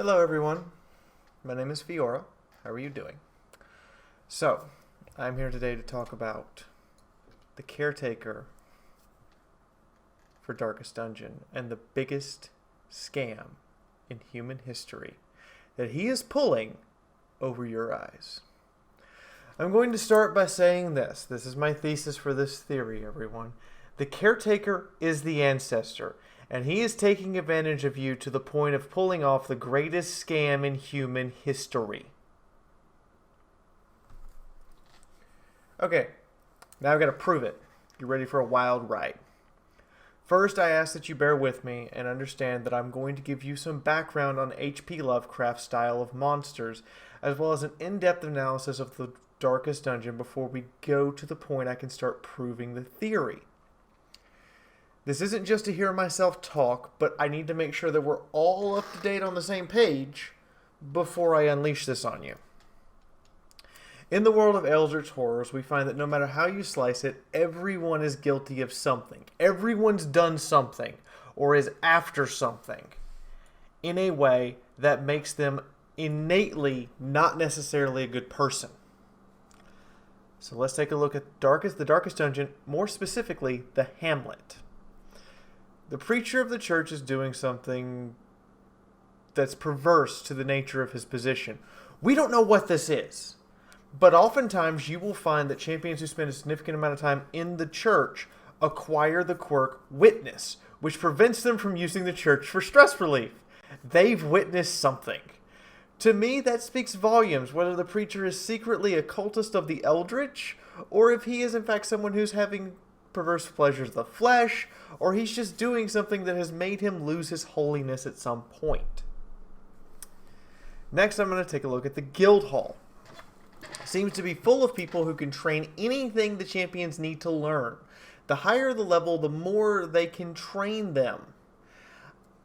Hello everyone, my name is Fiaura. How are you doing? So, I'm here today to talk about the Caretaker for Darkest Dungeon and the biggest scam in human history that he is pulling over your eyes. I'm going to start by saying this. This is my thesis for this theory, everyone. The Caretaker is the Ancestor, and he is taking advantage of you to the point of pulling off the greatest scam in human history. Okay, now I've got to prove it. You ready for a wild ride? First, I ask that you bear with me and understand that I'm going to give you some background on H.P. Lovecraft's style of monsters, as well as an in-depth analysis of the Darkest Dungeon before we go to the point I can start proving the theory. This isn't just to hear myself talk, but I need to make sure that we're all up to date on the same page before I unleash this on you. In the world of Eldritch Horrors, we find that no matter how you slice it, everyone is guilty of something. Everyone's done something, or is after something, in a way that makes them innately not necessarily a good person. So let's take a look at the Darkest Dungeon, more specifically, the Hamlet. The preacher of the church is doing something that's perverse to the nature of his position. We don't know what this is, but oftentimes you will find that champions who spend a significant amount of time in the church acquire the quirk witness, which prevents them from using the church for stress relief. They've witnessed something. To me, that speaks volumes, whether the preacher is secretly a cultist of the Eldritch, or if he is in fact someone who's having perverse pleasures of the flesh, or he's just doing something that has made him lose his holiness at some point. Next, I'm going to take a look at the guild hall. It seems to be full of people who can train anything the champions need to learn. The higher the level, the more they can train them.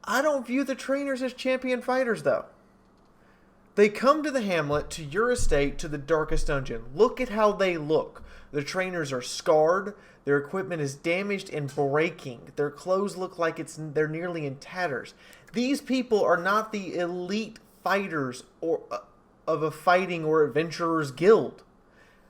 I don't view the trainers as champion fighters, though. They come to the Hamlet, to your estate, to the Darkest Dungeon. Look at how they look. The trainers are scarred. Their equipment is damaged and breaking. Their clothes look like they're nearly in tatters. These people are not the elite fighters of a fighting or adventurers guild.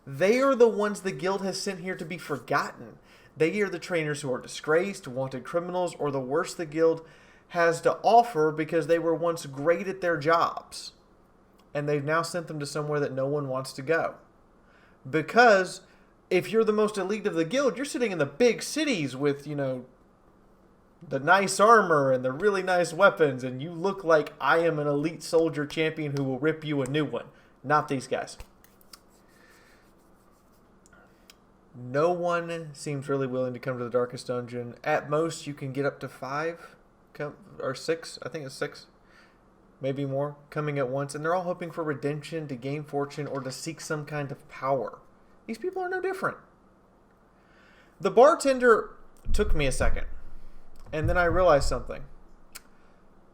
They are the ones the guild has sent here to be forgotten. They are the trainers who are disgraced, wanted criminals, or the worst the guild has to offer because they were once great at their jobs. And they've now sent them to somewhere that no one wants to go. Because if you're the most elite of the guild, you're sitting in the big cities with, the nice armor and the really nice weapons, and you look like I am an elite soldier champion who will rip you a new one. Not these guys. No one seems really willing to come to the Darkest Dungeon. At most, you can get up to 5, or 6, I think it's 6. Maybe more, coming at once, and they're all hoping for redemption, to gain fortune, or to seek some kind of power. These people are no different. The bartender took me a second, and then I realized something.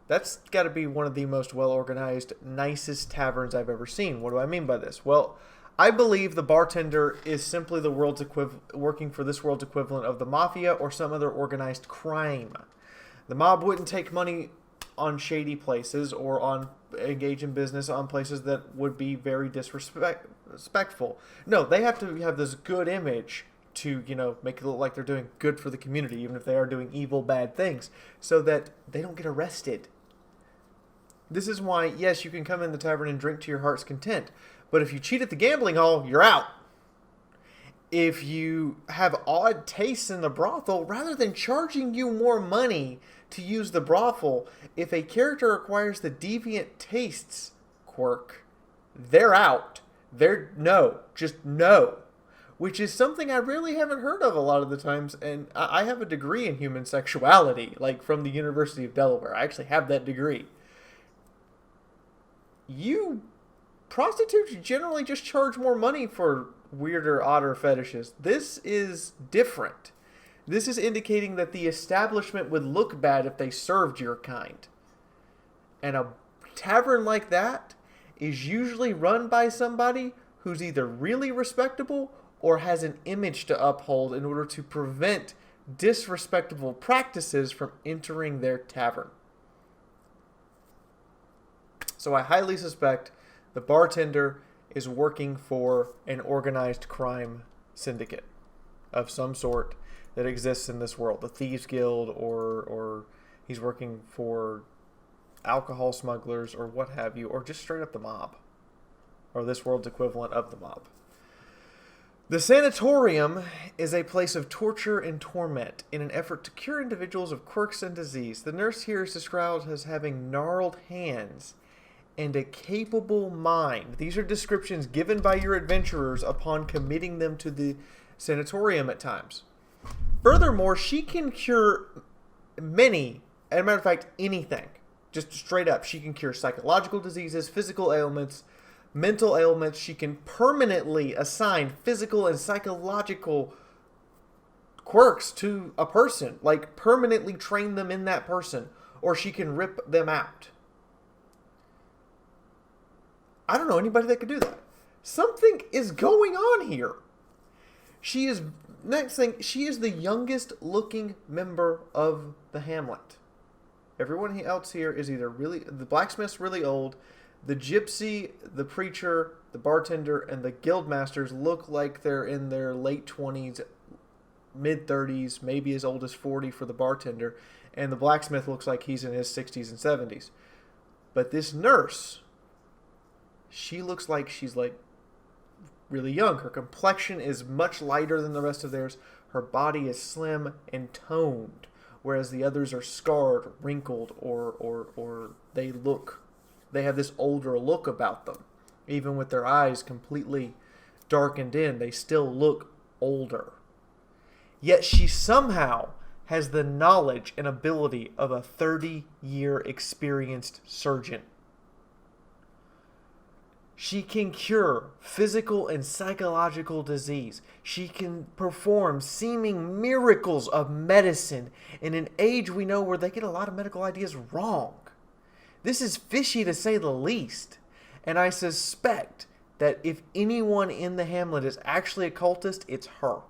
That's got to be one of the most well-organized, nicest taverns I've ever seen. What do I mean by this? Well, I believe the bartender is simply the world's working for this world's equivalent of the mafia or some other organized crime. The mob wouldn't take money on shady places or engage in business on places that would be very disrespectful. No, they have to have this good image to, make it look like they're doing good for the community, even if they are doing evil, bad things, so that they don't get arrested. This is why, yes, you can come in the tavern and drink to your heart's content, but if you cheat at the gambling hall, you're out. If you have odd tastes in the brothel, rather than charging you more money to use the brothel, if a character acquires the deviant tastes quirk, they're out. Just no. Which is something I really haven't heard of a lot of the times, and I have a degree in human sexuality, like from the University of Delaware. I actually have that degree. Prostitutes generally just charge more money for weirder, odder fetishes. This is different. This is indicating that the establishment would look bad if they served your kind. And a tavern like that is usually run by somebody who's either really respectable or has an image to uphold in order to prevent disrespectful practices from entering their tavern. So I highly suspect the bartender is working for an organized crime syndicate of some sort that exists in this world, the Thieves Guild, or he's working for alcohol smugglers or what have you, or just straight up the mob, or this world's equivalent of the mob. The sanatorium is a place of torture and torment in an effort to cure individuals of quirks and disease. The nurse here is described as having gnarled hands and a capable mind. These are descriptions given by your adventurers upon committing them to the sanatorium at times. Furthermore, she can cure many, as a matter of fact, anything. Just straight up. She can cure psychological diseases, physical ailments, mental ailments. She can permanently assign physical and psychological quirks to a person. Like, permanently train them in that person. Or she can rip them out. I don't know anybody that could do that. Something is going on here. She is... Next thing, she is the youngest looking member of the hamlet. Everyone else here is either really... The blacksmith's really old. The gypsy, the preacher, the bartender, and the guild masters look like they're in their late 20s, mid 30s, maybe as old as 40 for the bartender. And the blacksmith looks like he's in his 60s and 70s. But this nurse, she looks like she's like really young. Her complexion is much lighter than the rest of theirs. Her body is slim and toned, whereas the others are scarred, wrinkled, or they have this older look about them. Even with their eyes completely darkened in, they still look older. Yet she somehow has the knowledge and ability of a 30-year experienced surgeon. She can cure physical and psychological disease. She can perform seeming miracles of medicine in an age we know where they get a lot of medical ideas wrong. This is fishy to say the least. And I suspect that if anyone in the hamlet is actually a cultist, it's her.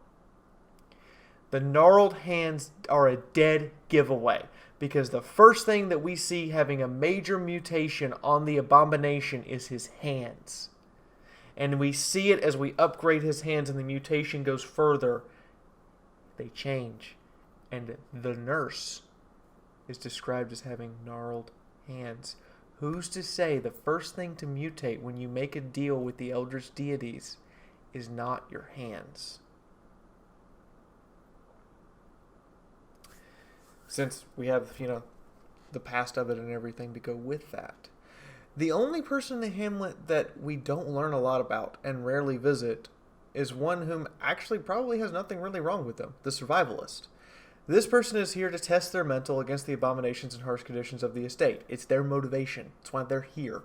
The gnarled hands are a dead giveaway. Because the first thing that we see having a major mutation on the abomination is his hands. And we see it as we upgrade his hands and the mutation goes further. They change. And the nurse is described as having gnarled hands. Who's to say the first thing to mutate when you make a deal with the eldritch deities is not your hands? Since we have, the past of it and everything to go with that. The only person in the hamlet that we don't learn a lot about and rarely visit is one whom actually probably has nothing really wrong with them, the survivalist. This person is here to test their mental against the abominations and harsh conditions of the estate. It's their motivation. It's why they're here.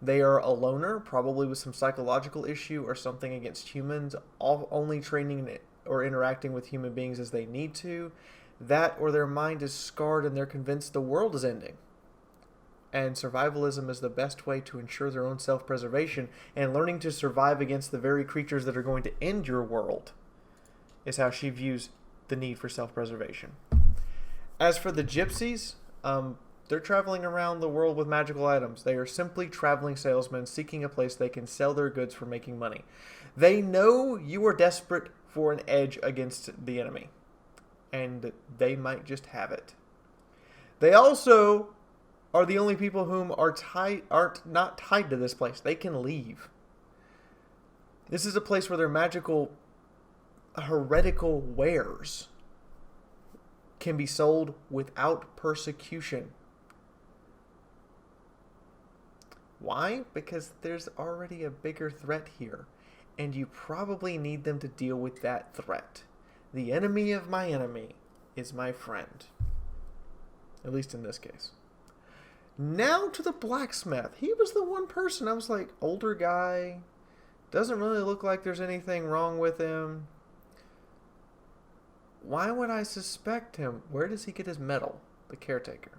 They are a loner, probably with some psychological issue or something against humans, only training or interacting with human beings as they need to. That or their mind is scarred and they're convinced the world is ending. And survivalism is the best way to ensure their own self-preservation, and learning to survive against the very creatures that are going to end your world is how she views the need for self-preservation. As for the gypsies, they're traveling around the world with magical items. They are simply traveling salesmen seeking a place they can sell their goods for making money. They know you are desperate for an edge against the enemy. And they might just have it. They also are the only people whom aren't not tied to this place. They can leave. This is a place where their magical, heretical wares can be sold without persecution. Why? Because there's already a bigger threat here. And you probably need them to deal with that threat. The enemy of my enemy is my friend. At least in this case. Now to the blacksmith. He was the one person I was like, older guy. Doesn't really look like there's anything wrong with him. Why would I suspect him? Where does he get his metal? The caretaker.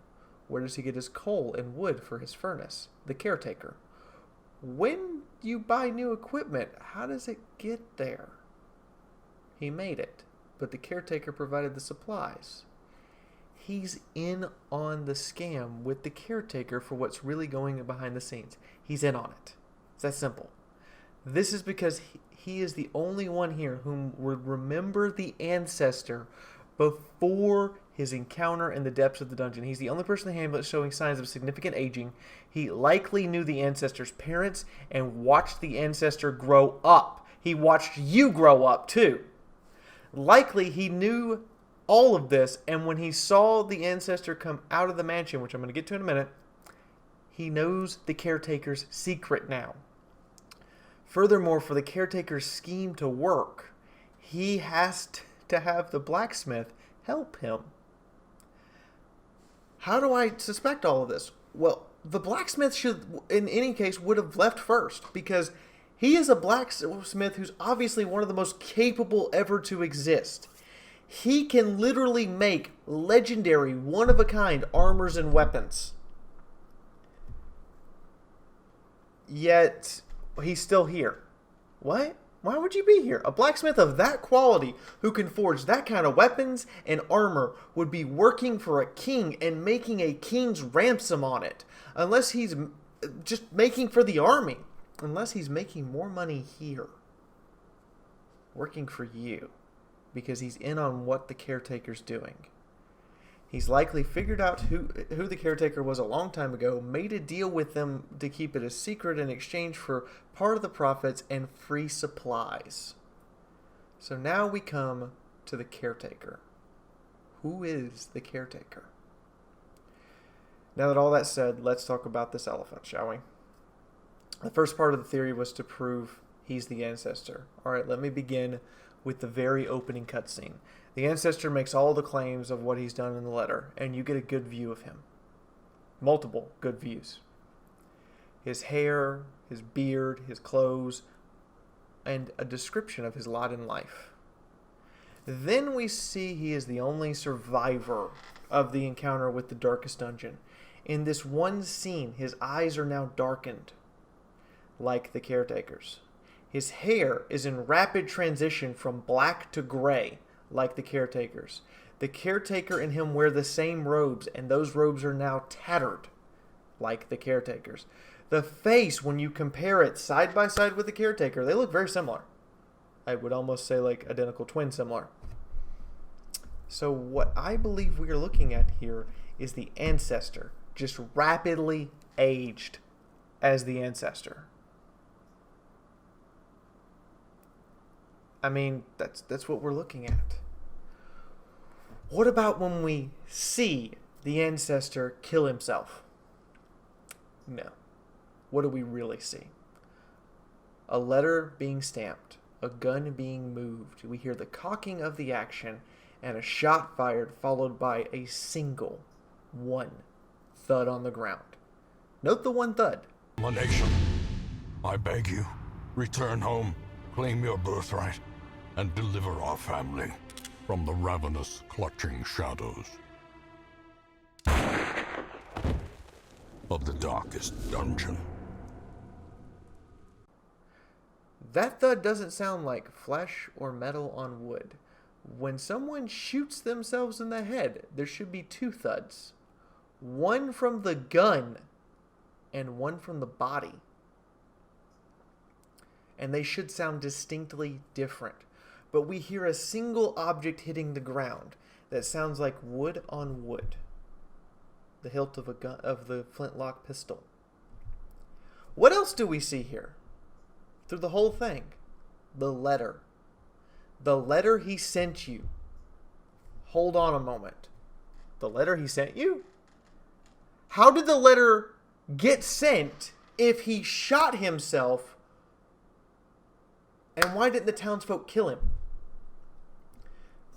Where does he get his coal and wood for his furnace? The caretaker. When you buy new equipment, how does it get there? He made it. But the caretaker provided the supplies. He's in on the scam with the caretaker for what's really going on behind the scenes. He's in on it. It's that simple. This is because he is the only one here whom would remember the Ancestor before his encounter in the depths of the dungeon. He's the only person in the Hamlet showing signs of significant aging. He likely knew the Ancestor's parents and watched the Ancestor grow up. He watched you grow up too. Likely he knew all of this, and when he saw the Ancestor come out of the mansion, which I'm going to get to in a minute, he knows the Caretaker's secret now. Furthermore, for the Caretaker's scheme to work, he has to have the blacksmith help him. How do I suspect all of this? Well, the blacksmith should, in any case, would have left first, because he is a blacksmith who's obviously one of the most capable ever to exist. He can literally make legendary, one-of-a-kind armors and weapons. Yet, he's still here. What? Why would you be here? A blacksmith of that quality who can forge that kind of weapons and armor would be working for a king and making a king's ransom on it. Unless he's just making for the army. Unless he's making more money here. Working for you. Because he's in on what the Caretaker's doing. He's likely figured out who the Caretaker was a long time ago, made a deal with them to keep it a secret in exchange for part of the profits and free supplies. So now we come to the Caretaker. Who is the Caretaker? Now that all that's said, let's talk about this elephant, shall we? The first part of the theory was to prove he's the Ancestor. Alright, let me begin with the very opening cutscene. The Ancestor makes all the claims of what he's done in the letter, and you get a good view of him. Multiple good views. His hair, his beard, his clothes, and a description of his lot in life. Then we see he is the only survivor of the encounter with the darkest dungeon. In this one scene, his eyes are now darkened, like the Caretaker's. His hair is in rapid transition from black to gray, like the Caretaker's. The Caretaker and him wear the same robes, and those robes are now tattered, like the Caretaker's. The face, when you compare it side by side with the Caretaker, they look very similar. I would almost say like identical twin similar. So what I believe we are looking at here is the Ancestor, just rapidly aged as the Ancestor. I mean, that's what we're looking at. What about when we see the Ancestor kill himself? No. What do we really see? A letter being stamped, a gun being moved. We hear the cocking of the action, and a shot fired, followed by a single one thud on the ground. Note the one thud. Nation, I beg you, return home, claim your birthright, and deliver our family from the ravenous, clutching shadows of the darkest dungeon. That thud doesn't sound like flesh or metal on wood. When someone shoots themselves in the head, there should be two thuds. One from the gun and one from the body. And they should sound distinctly different. But we hear a single object hitting the ground that sounds like wood on wood. The hilt of a gun, of the flintlock pistol. What else do we see here? Through the whole thing. The letter. The letter he sent you. Hold on a moment. The letter he sent you? How did the letter get sent if he shot himself? And why didn't the townsfolk kill him?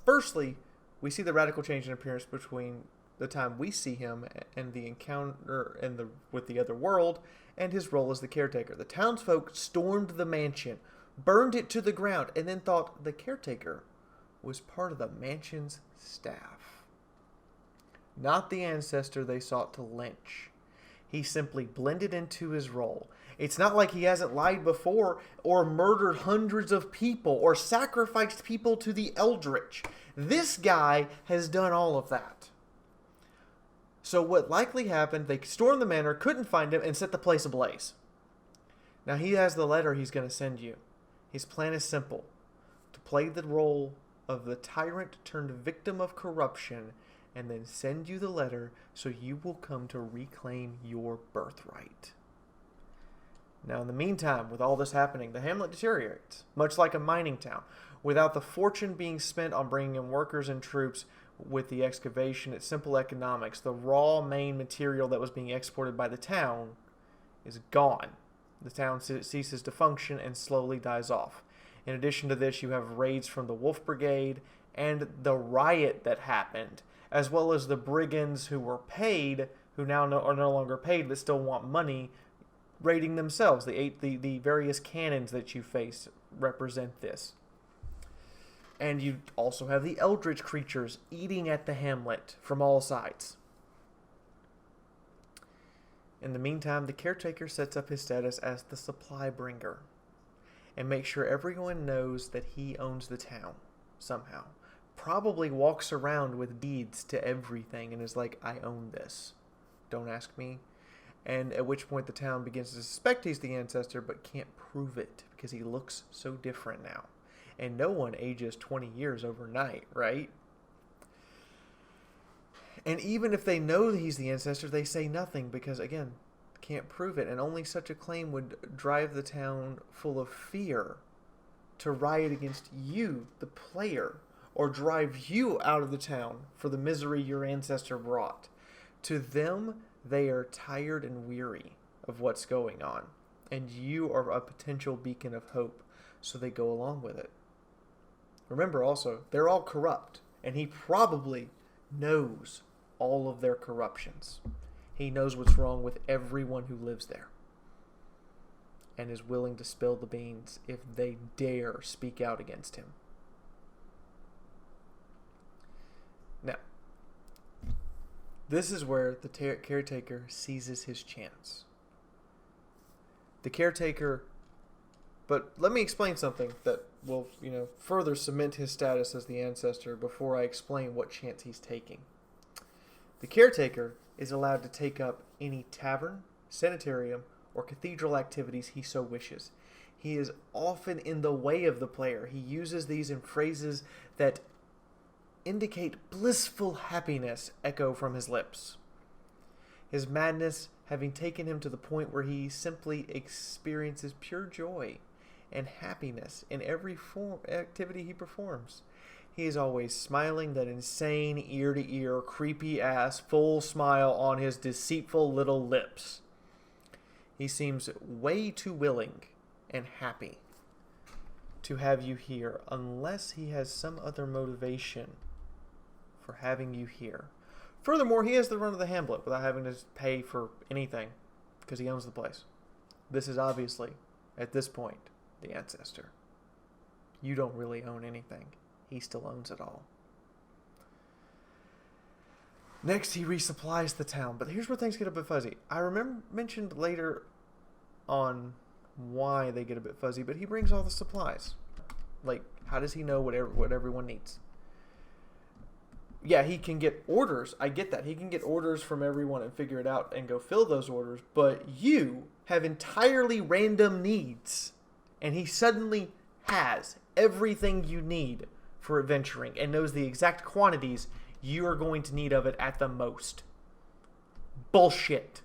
Firstly, we see the radical change in appearance between the time we see him and the encounter with the other world and his role as the Caretaker. The townsfolk stormed the mansion, burned it to the ground, and then thought the Caretaker was part of the mansion's staff. Not the Ancestor they sought to lynch. He simply blended into his role. It's not like he hasn't lied before or murdered hundreds of people or sacrificed people to the Eldritch. This guy has done all of that. So what likely happened, they stormed the manor, couldn't find him, and set the place ablaze. Now he has the letter he's going to send you. His plan is simple. To play the role of the tyrant turned victim of corruption, and then send you the letter so you will come to reclaim your birthright. Now in the meantime, with all this happening, the hamlet deteriorates, much like a mining town. Without the fortune being spent on bringing in workers and troops with the excavation, it's simple economics. The raw main material that was being exported by the town is gone. The town ceases to function and slowly dies off. In addition to this, you have raids from the Wolf Brigade and the riot that happened, as well as the brigands who were paid, who now are no longer paid but still want money, raiding themselves. The various cannons that you face represent this. And you also have the eldritch creatures eating at the hamlet from all sides. In the meantime, the caretaker sets up his status as the supply bringer and makes sure everyone knows that he owns the town somehow. Probably walks around with deeds to everything and is like, I own this. Don't ask me. And at which point the town begins to suspect he's the ancestor but can't prove it because he looks so different now. And no one ages 20 years overnight, right? And even if they know that he's the ancestor, they say nothing because, again, can't prove it. And only such a claim would drive the town full of fear to riot against you, the player, or drive you out of the town for the misery your ancestor brought. To them, they are tired and weary of what's going on. And you are a potential beacon of hope, so they go along with it. Remember also, they're all corrupt, and he probably knows all of their corruptions. He knows what's wrong with everyone who lives there and is willing to spill the beans if they dare speak out against him. Now, this is where the caretaker seizes his chance. The caretaker... But let me explain something that will, further cement his status as the ancestor before I explain what chance he's taking. The caretaker is allowed to take up any tavern, sanitarium, or cathedral activities he so wishes. He is often in the way of the player. He uses these in phrases that indicate blissful happiness echo from his lips. His madness having taken him to the point where he simply experiences pure joy and happiness in every form activity he performs. He is always smiling, that insane, ear-to-ear, creepy-ass, full smile on his deceitful little lips. He seems way too willing and happy to have you here, unless he has some other motivation for having you here. Furthermore, he has the run of the hamlet without having to pay for anything, because he owns the place. This is obviously, at this point, the ancestor. You don't really own anything. He still owns it all. Next, he resupplies the town. But here's where things get a bit fuzzy. I mentioned later on why they get a bit fuzzy, but he brings all the supplies. Like, how does he know what everyone needs? Yeah, he can get orders. I get that. He can get orders from everyone and figure it out and go fill those orders. But you have entirely random needs. And he suddenly has everything you need for adventuring and knows the exact quantities you are going to need of it at the most. Bullshit.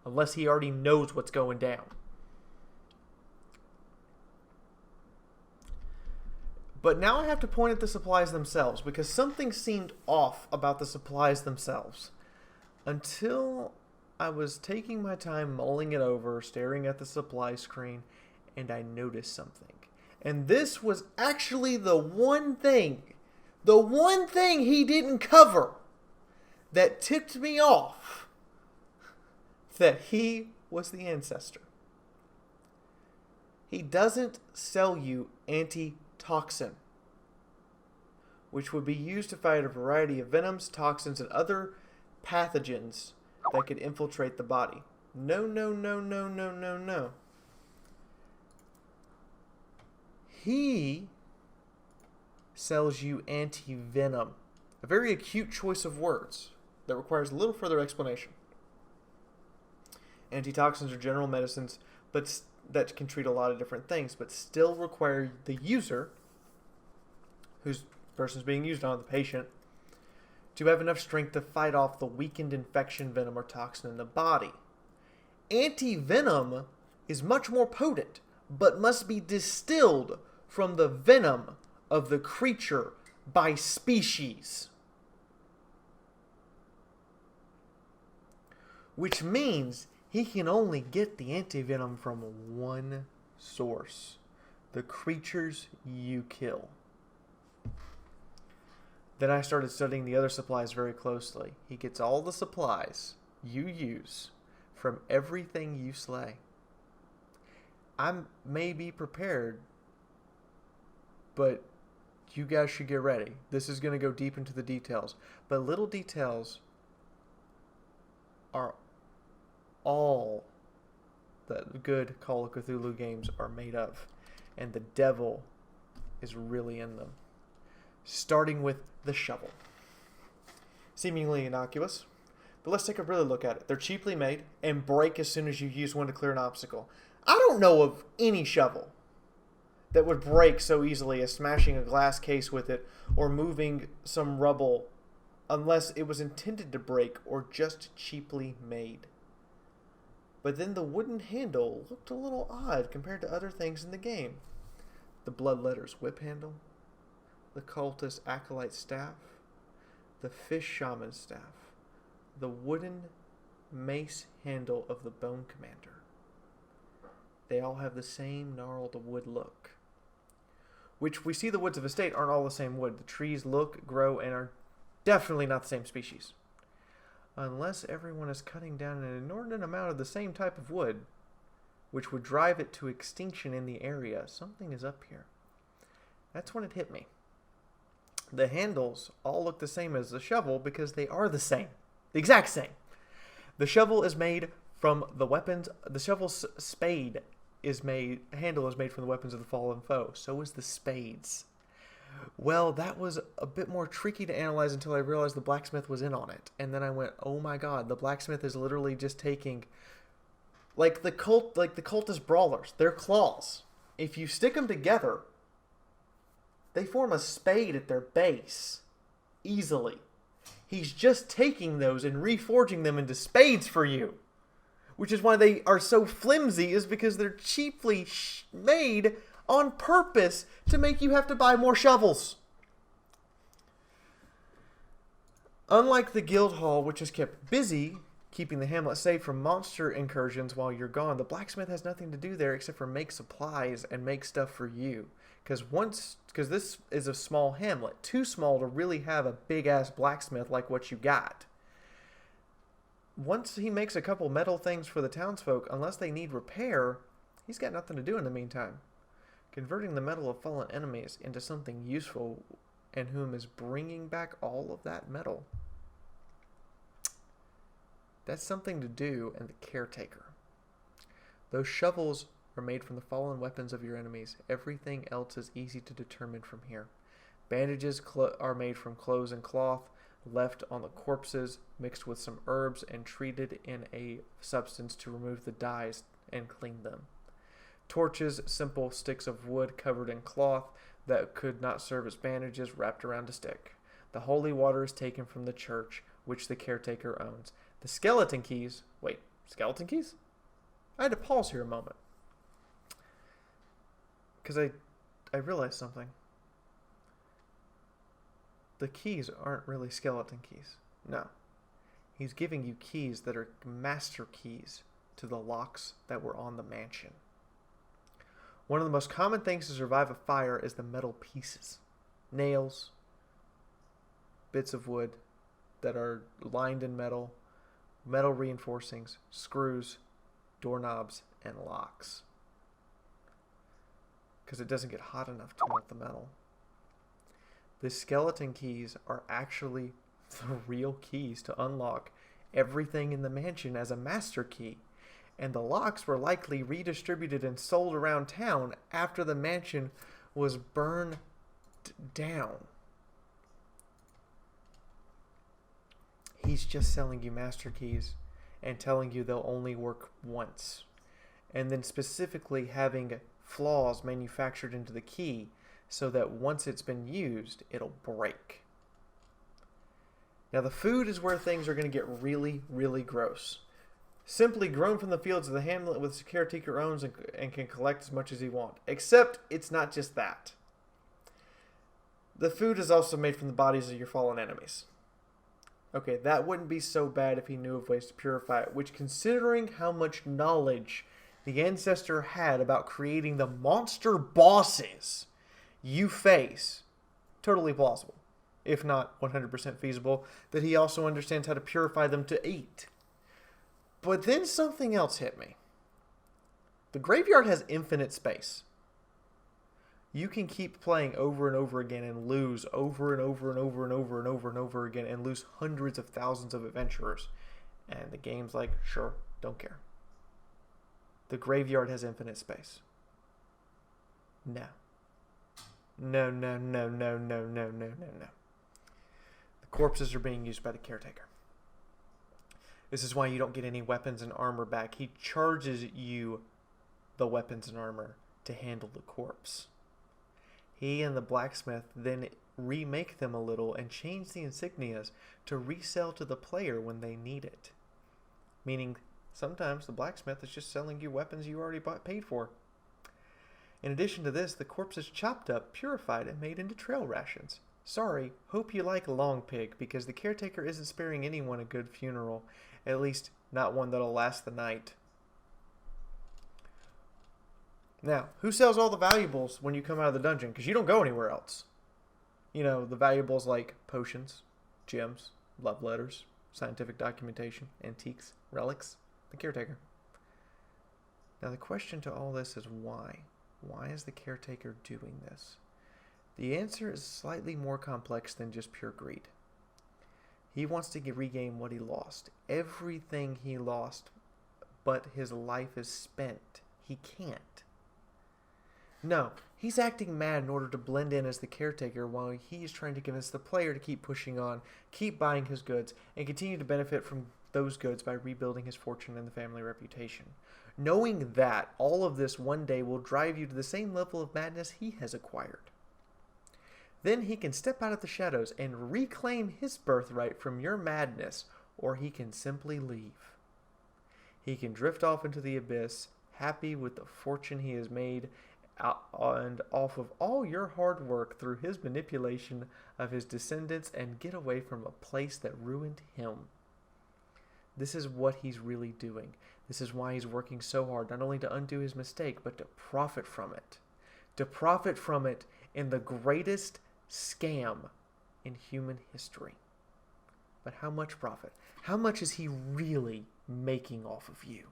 Unless he already knows what's going down. But now I have to point at the supplies themselves, because something seemed off about the supplies themselves. Until I was taking my time mulling it over, staring at the supply screen, and I noticed something. And this was actually the one thing he didn't cover that tipped me off that he was the ancestor. He doesn't sell you antitoxin, which would be used to fight a variety of venoms, toxins, and other pathogens that could infiltrate the body. No. He sells you anti-venom. A very acute choice of words. that requires a little further explanation. Antitoxins are general medicines that can treat a lot of different things, but still require the user, whose person's being used on, the patient, to have enough strength to fight off the weakened infection, venom, or toxin in the body. Anti-venom is much more potent, but must be distilled from the venom of the creature by species. Which means he can only get the anti-venom from one source: the creatures you kill. Then I started studying the other supplies very closely. He gets all the supplies you use from everything you slay. I may be prepared, but you guys should get ready. This is going to go deep into the details. But little details are all that good Call of Cthulhu games are made of. And the devil is really in them. Starting with the shovel. Seemingly innocuous, but let's take a really look at it. They're cheaply made and break as soon as you use one to clear an obstacle. I don't know of any shovel that would break so easily as smashing a glass case with it or moving some rubble, unless it was intended to break or just cheaply made. But then the wooden handle looked a little odd compared to other things in the game. The Bloodletter's whip handle, the cultist acolyte staff, the fish shaman staff, the wooden mace handle of the bone commander. They all have the same gnarled wood look. Which we see the woods of Estate aren't all the same wood. The trees look, grow, and are definitely not the same species. Unless everyone is cutting down an inordinate amount of the same type of wood, which would drive it to extinction in the area. Something is up here. That's when it hit me. The handles all look the same as the shovel because they are the same. The exact same. The shovel is made from the weapons. The shovel's handle is made from the weapons of the fallen foe. So is the spades. Well, that was a bit more tricky to analyze until I realized the blacksmith was in on it. And then I went, oh my god, the blacksmith is literally just taking, like the cultist brawlers, their claws. If you stick them together, they form a spade at their base. Easily. He's just taking those and reforging them into spades for you. Which is why they are so flimsy, is because they're cheaply made on purpose to make you have to buy more shovels. Unlike the guild hall, which is kept busy keeping the hamlet safe from monster incursions while you're gone, the blacksmith has nothing to do there except for make supplies and make stuff for you. Because this is a small hamlet, too small to really have a big ass blacksmith like what you got. Once he makes a couple metal things for the townsfolk, unless they need repair, he's got nothing to do in the meantime. Converting the metal of fallen enemies into something useful, and whom is bringing back all of that metal. That's something to do in the Caretaker. Those shovels are made from the fallen weapons of your enemies. Everything else is easy to determine from here. Bandages are made from clothes and cloth, left on the corpses, mixed with some herbs, and treated in a substance to remove the dyes and clean them. Torches, simple sticks of wood covered in cloth that could not serve as bandages, wrapped around a stick. The holy water is taken from the church, which the Caretaker owns. The skeleton keys... Wait, skeleton keys? I had to pause here a moment. Because I realized something. The keys aren't really skeleton keys. No. He's giving you keys that are master keys to the locks that were on the mansion. One of the most common things to survive a fire is the metal pieces. Nails, bits of wood that are lined in metal, metal reinforcings, screws, doorknobs, and locks. Because it doesn't get hot enough to melt the metal. The skeleton keys are actually the real keys to unlock everything in the mansion as a master key. And the locks were likely redistributed and sold around town after the mansion was burned down. he's just selling you master keys and telling you they'll only work once. And then specifically having flaws manufactured into the key so that once it's been used, it'll break. Now the food is where things are going to get really, really gross. Simply grown from the fields of the hamlet which the caretaker owns and can collect as much as he wants. Except it's not just that. The food is also made from the bodies of your fallen enemies. Okay, that wouldn't be so bad if he knew of ways to purify it, which, considering how much knowledge the Ancestor had about creating the monster bosses you face, totally plausible, if not 100% feasible, that he also understands how to purify them to eat. But then something else hit me. The graveyard has infinite space. You can keep playing over and over again and lose over and over and over and over and over and over again and lose hundreds of thousands of adventurers. And the game's like, sure, don't care. The graveyard has infinite space. No. No, no, no, no, no, no, no, no, no. The corpses are being used by the caretaker. This is why you don't get any weapons and armor back. He charges you the weapons and armor to handle the corpse. He and the blacksmith then remake them a little and change the insignias to resell to the player when they need it. Meaning, sometimes the blacksmith is just selling you weapons you already paid for. In addition to this, the corpse is chopped up, purified, and made into trail rations. Sorry, hope you like Long Pig, because the caretaker isn't sparing anyone a good funeral. At least, not one that'll last the night. Now, who sells all the valuables when you come out of the dungeon? Because you don't go anywhere else. You know, the valuables like potions, gems, love letters, scientific documentation, antiques, relics. The caretaker. Now, the question to all this is why? Why is the caretaker doing this? The answer is slightly more complex than just pure greed. He wants to regain what he lost. Everything he lost, but his life is spent. He can't. No, he's acting mad in order to blend in as the caretaker while he's trying to convince the player to keep pushing on, keep buying his goods, and continue to benefit from those goods by rebuilding his fortune and the family reputation. Knowing that all of this one day will drive you to the same level of madness he has acquired. Then he can step out of the shadows and reclaim his birthright from your madness, or he can simply leave. He can drift off into the abyss, happy with the fortune he has made and off of all your hard work through his manipulation of his descendants, and get away from a place that ruined him. This is what he's really doing. This is why he's working so hard, not only to undo his mistake, but to profit from it. To profit from it in the greatest scam in human history. But how much profit? How much is he really making off of you?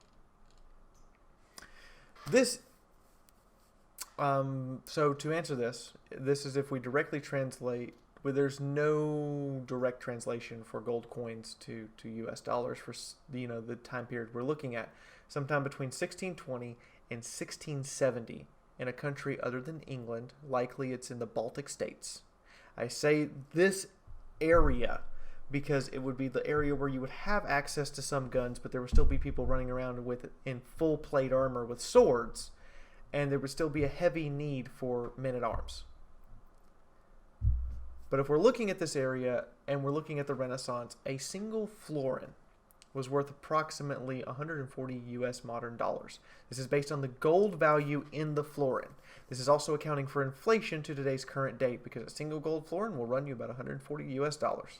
So to answer this is if we directly translate, well, there's no direct translation for gold coins to US dollars for, the time period we're looking at. Sometime between 1620 and 1670 in a country other than England. Likely it's in the Baltic states. I say this area because it would be the area where you would have access to some guns, but there would still be people running around in full plate armor with swords, and there would still be a heavy need for men-at-arms. But if we're looking at this area and we're looking at the Renaissance, a single florin was worth approximately 140 US modern dollars. This is based on the gold value in the florin. This is also accounting for inflation to today's current date, because a single gold florin will run you about 140 US dollars.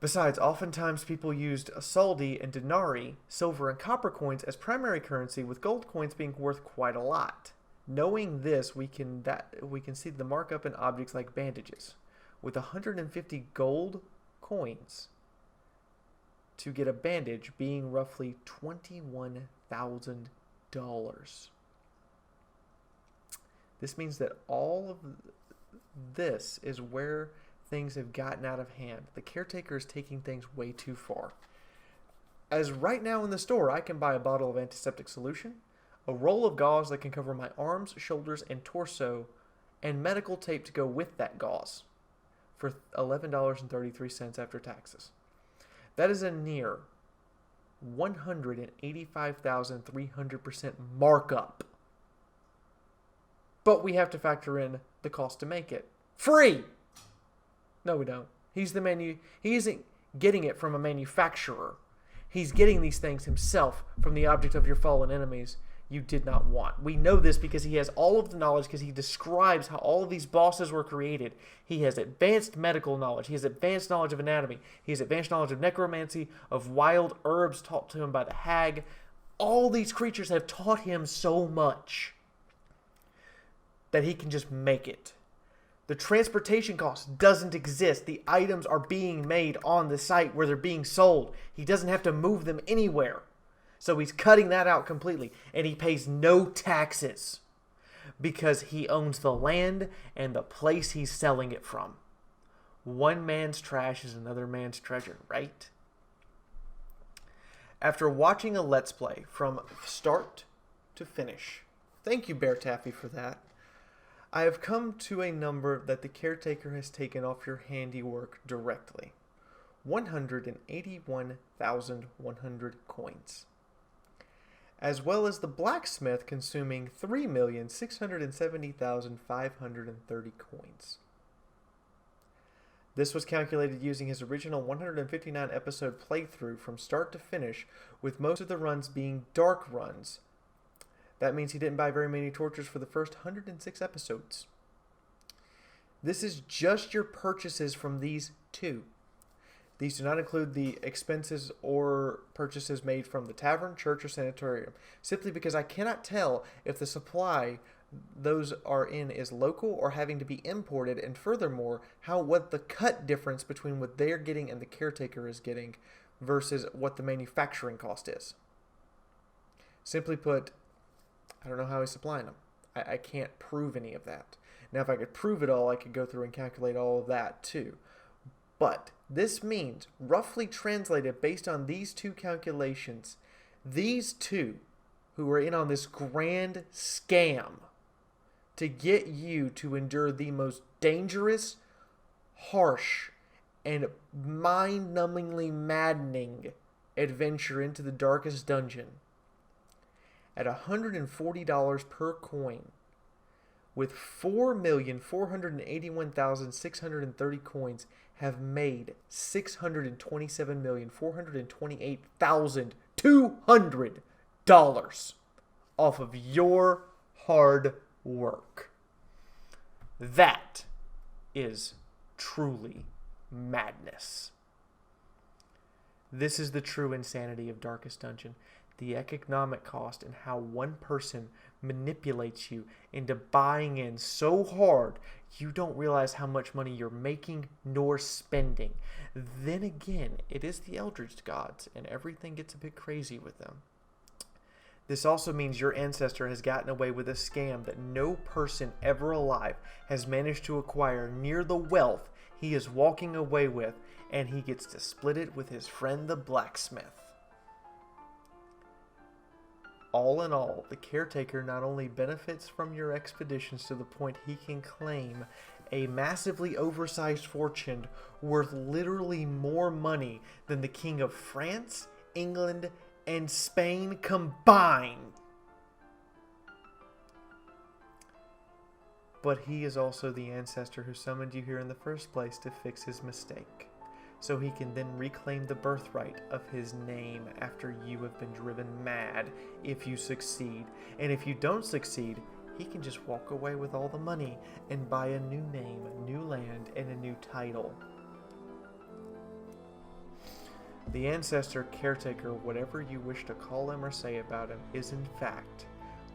Besides, oftentimes people used soldi and denarii, silver and copper coins, as primary currency, with gold coins being worth quite a lot. Knowing this, we can see the markup in objects like bandages. With 150 gold coins to get a bandage being roughly $21,000. This means that all of this is where things have gotten out of hand. The caretaker is taking things way too far. As right now in the store, I can buy a bottle of antiseptic solution, a roll of gauze that can cover my arms, shoulders, and torso, and medical tape to go with that gauze. for $11.33 after taxes. That is a near 185,300% markup. But we have to factor in the cost to make it. Free! No, we don't. He isn't getting it from a manufacturer. He's getting these things himself from the object of your fallen enemies you did not want. We know this because he has all of the knowledge, because he describes how all of these bosses were created. He has advanced medical knowledge. He has advanced knowledge of anatomy. He has advanced knowledge of necromancy, of wild herbs taught to him by the hag. All these creatures have taught him so much that he can just make it. The transportation cost doesn't exist. The items are being made on the site where they're being sold. He doesn't have to move them anywhere. So he's cutting that out completely. And he pays no taxes because he owns the land and the place he's selling it from. One man's trash is another man's treasure, right? After watching a Let's Play from start to finish, thank you, Bear Taffy, for that, I have come to a number that the Caretaker has taken off your handiwork directly. 181,100 coins. As well as the blacksmith consuming 3,670,530 coins. This was calculated using his original 159 episode playthrough from start to finish, with most of the runs being dark runs. That means he didn't buy very many torches for the first 106 episodes. This is just your purchases from these two. These do not include the expenses or purchases made from the tavern, church, or sanitarium, simply because I cannot tell if the supply those are in is local or having to be imported, and furthermore, what the cut difference between what they're getting and the Caretaker is getting versus what the manufacturing cost is. Simply put, I don't know how he's supplying them. I can't prove any of that. Now, if I could prove it all, I could go through and calculate all of that too. But this means, roughly translated based on these two calculations, these two who are in on this grand scam to get you to endure the most dangerous, harsh, and mind-numbingly maddening adventure into the darkest dungeon at $140 per coin, with 4,481,630 coins, have made $627,428,200 off of your hard work. That is truly madness. This is the true insanity of Darkest Dungeon. The economic cost and how one person manipulates you into buying in so hard you don't realize how much money you're making nor spending. Then again, it is the Eldritch gods and everything gets a bit crazy with them. This also means your ancestor has gotten away with a scam that no person ever alive has managed to acquire near the wealth he is walking away with, and he gets to split it with his friend the blacksmith. All in all, the Caretaker not only benefits from your expeditions to the point he can claim a massively oversized fortune worth literally more money than the King of France, England, and Spain combined. But he is also the ancestor who summoned you here in the first place to fix his mistake, so he can then reclaim the birthright of his name after you have been driven mad if you succeed. And if you don't succeed, he can just walk away with all the money and buy a new name, new land, and a new title. The Ancestor, Caretaker, whatever you wish to call him or say about him, is in fact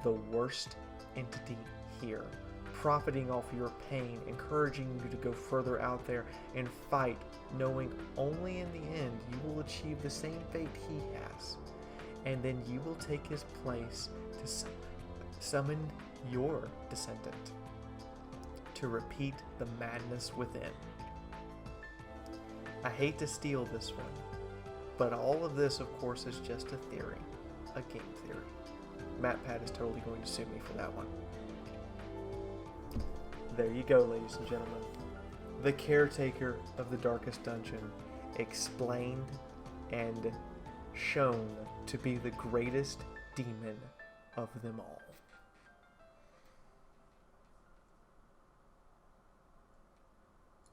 the worst entity here, profiting off your pain, encouraging you to go further out there and fight, knowing only in the end you will achieve the same fate he has, and then you will take his place to summon your descendant to repeat the madness within. I hate to steal this one, but all of this, of course, is just a theory, a game theory. MatPat is totally going to sue me for that one. There you go, ladies and gentlemen. the caretaker of the darkest dungeon, explained and shown to be the greatest demon of them all.